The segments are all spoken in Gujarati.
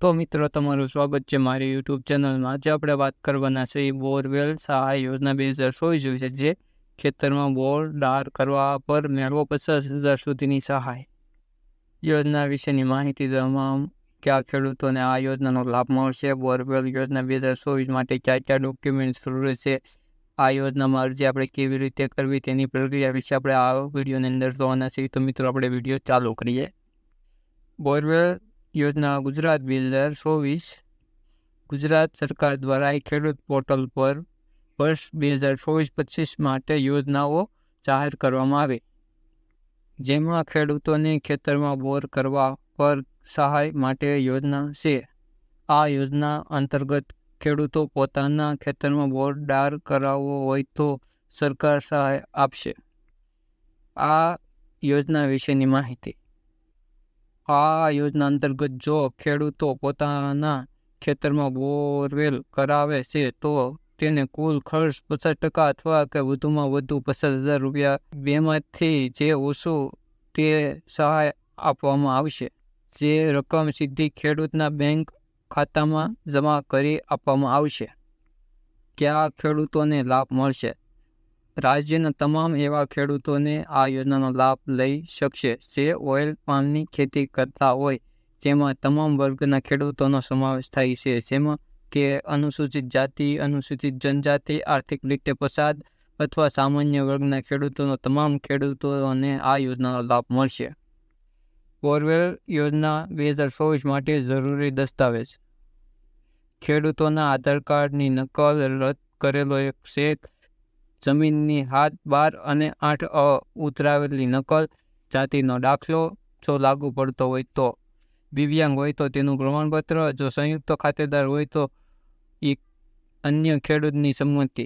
તો મિત્રો તમારું સ્વાગત છે મારી યુટ્યુબ ચેનલમાં। આજે આપણે વાત કરવાના છે બોરવેલ સહાય યોજના 2024 વિશે, જે ખેતરમાં બોર દાર કરવા પર મેળવો 50,000 સુધીની સહાય। યોજના વિશેની માહિતી તમામ કયા ખેડૂતોને આ યોજનાનો લાભ મળશે, બોરવેલ યોજના 2024 માટે કયા કયા ડોક્યુમેન્ટ જરૂરી છે, આ યોજનામાં અરજી આપણે કેવી રીતે કરવી તેની પ્રક્રિયા વિશે આપણે આ વિડીયોની અંદર જોવાના છીએ। તો મિત્રો આપણે વિડીયો ચાલુ કરીએ। બોરવેલ યોજના ગુજરાત 2024 ગુજરાત સરકાર દ્વારા ખેડૂત પોર્ટલ પર વર્ષ 2024-25 માટે યોજનાઓ જાહેર કરવામાં આવી, જેમાં ખેડૂતોને ખેતરમાં બોર કરવા પર સહાય માટે યોજના છે। આ યોજના અંતર્ગત ખેડૂતો પોતાના ખેતરમાં બોર દાર કરાવવો હોય તો સરકાર સહાય આપશે। આ યોજના વિશેની માહિતી। આ યોજના અંતર્ગત જો ખેડૂતો પોતાના ખેતરમાં બોરવેલ કરાવે છે તો તેને કુલ ખર્ચ 50% અથવા કે વધુમાં વધુ 50,000 રૂપિયા, બેમાંથી જે ઓછું તે સહાય આપવામાં આવશે। જે રકમ સીધી ખેડૂતના બેંક ખાતામાં જમા કરી આપવામાં આવશે। કયા ખેડૂતોને લાભ મળશે? રાજ્યના તમામ એવા ખેડૂતોને આ યોજનાનો લાભ લઈ શકશે જે ઓઇલ પામની ખેતી કરતા હોય, જેમાં તમામ વર્ગના ખેડૂતોનો સમાવેશ થાય છે, જેમાં કે અનુસૂચિત જાતિ, અનુસૂચિત જનજાતિ, આર્થિક રીતે પછાત અથવા સામાન્ય વર્ગના ખેડૂતોનો તમામ ખેડૂતોને આ યોજનાનો લાભ મળશે। બોરવેલ યોજના 2024 માટે જરૂરી દસ્તાવેજ: ખેડૂતોના આધાર કાર્ડની નકલ, રદ કરેલો એક ચેક, જમીનની 7, 12 અને 8 ઉતરાવેલી નકલ, જાતિનો દાખલો જો લાગુ પડતો હોય તો, દિવ્યાંગ હોય તો તેનું પ્રમાણપત્ર, જો સંયુક્ત ખાતેદાર હોય તો એક અન્ય ખેડૂતની સંમતિ।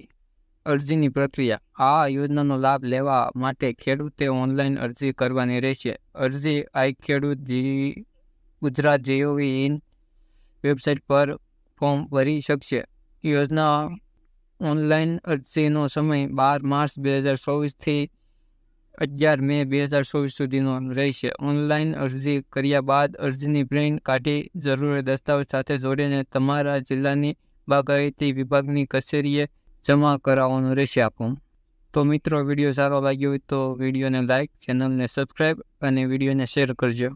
અરજીની પ્રક્રિયા: આ યોજનાનો લાભ લેવા માટે ખેડૂતે ઓનલાઈન અરજી કરવાની રહેશે। અરજી iKheduत ગુજરાત gov.in વેબસાઇટ પર ફોર્મ ભરી શકશે। યોજના ઓનલાઈન અરજીનો સમય 12 માર્ચ 2024 થી 11 મે 2024 સુધીનો રહેશે। ઓનલાઈન અરજી કર્યા બાદ અરજીની પ્રિન્ટ કાઢી જરૂરી દસ્તાવેજ સાથે જોડીને તમારા જિલ્લાની બાગાયતી વિભાગની કચેરીએ જમા કરાવવાનું રહેશે આપવું। તો મિત્રો, વિડીયો સારો લાગ્યો હોય તો વિડીયોને લાઇક, ચેનલને સબસ્ક્રાઈબ અને વિડીયોને શેર કરજો।